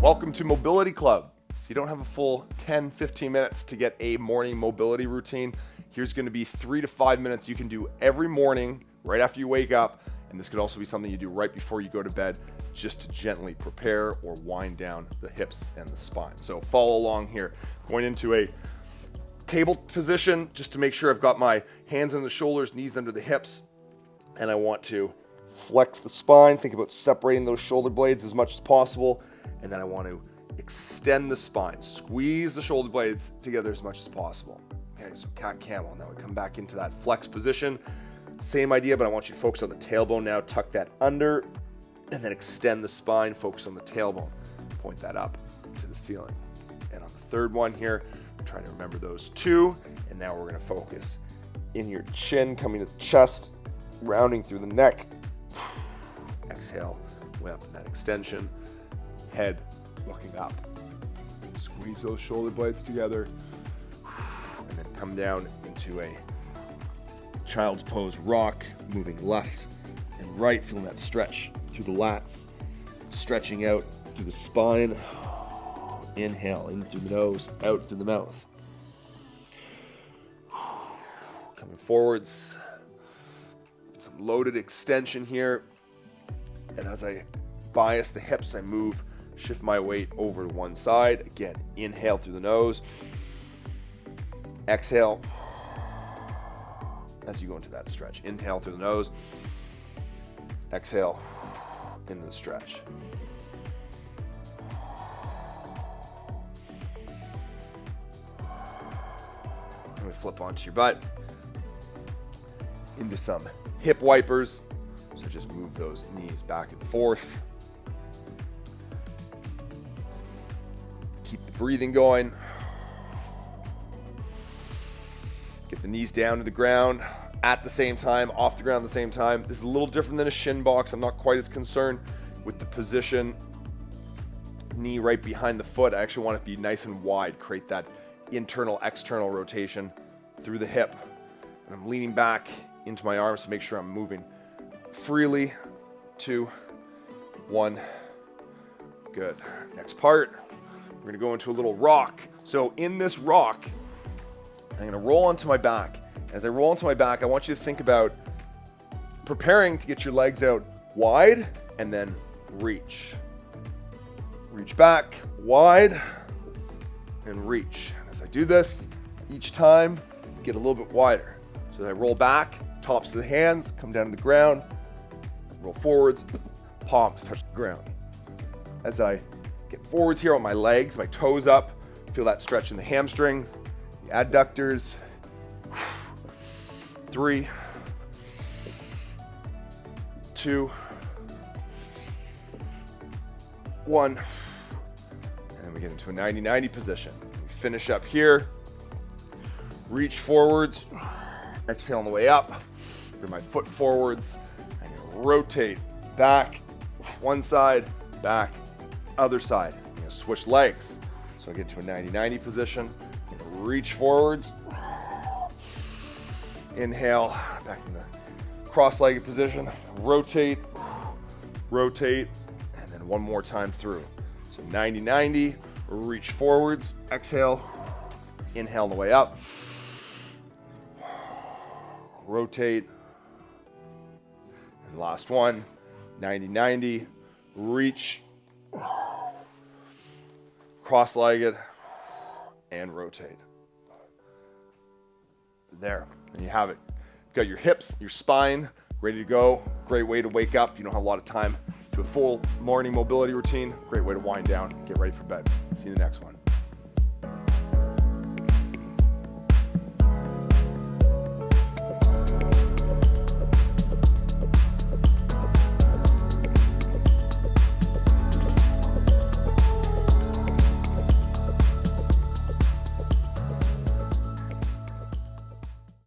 Welcome to Mobility Club. So you don't have a full 10-15 minutes to get a morning mobility routine. Here's going to be 3 to 5 minutes you can do every morning right after you wake up. And this could also be something you do right before you go to bed, just to gently prepare or wind down the hips and the spine. So follow along here. Going into a table position just to make sure I've got my hands on the shoulders, knees under the hips. And I want to flex the spine. Think about separating those shoulder blades as much as possible. And then I want to extend the spine. Squeeze the shoulder blades together as much as possible. Okay, so cat camel. Now we come back into that flex position. Same idea, but I want you to focus on the tailbone now. Tuck that under and then extend the spine. Focus on the tailbone. Point that up to the ceiling. And on the third one here, trying to remember those two. And now we're going to focus in your chin, coming to the chest, rounding through the neck. Exhale, way up in that extension. Head looking up. Squeeze those shoulder blades together. And then come down into a child's pose rock, moving left and right, feeling that stretch through the lats, stretching out through the spine. Inhale in through the nose, out through the mouth. Coming forwards. Some loaded extension here. And as I bias the hips, I shift my weight over to one side. Again, inhale through the nose. Exhale as you go into that stretch. Inhale through the nose. Exhale into the stretch. And we flip onto your butt. Into some hip wipers. So just move those knees back and forth. Keep the breathing going. Get the knees down to the ground at the same time, off the ground at the same time. This is a little different than a shin box. I'm not quite as concerned with the position. Knee right behind the foot. I actually want it to be nice and wide. Create that internal, external rotation through the hip. And I'm leaning back into my arms to make sure I'm moving freely. 2, 1. Good. Next part. We're going to go into a little rock. So in this rock, I'm going to roll onto my back. As I roll onto my back, I want you to think about preparing to get your legs out wide and then reach. Reach back, wide, and reach. As I do this, each time, get a little bit wider. So as I roll back, tops of the hands come down to the ground. Roll forwards, palms touch the ground. As I get forwards here on my legs, my toes up, feel that stretch in the hamstrings, the adductors. 3, 2, 1. And we get into a 90-90 position. We finish up here. Reach forwards. Exhale on the way up. Bring my foot forwards. I'm going to rotate back, one side, back, other side. I'm going to switch legs. So I get to a 90-90 position. I'm going to reach forwards. Inhale, back in the cross-legged position. Rotate, rotate, and then one more time through. So 90-90, reach forwards. Exhale, inhale on the way up. Rotate. And last one, 90-90, reach, cross-legged, and rotate. There, and you have it. You've got your hips, your spine ready to go. Great way to wake up. You don't have a lot of time to a full morning mobility routine. Great way to wind down, get ready for bed. See you in the next one.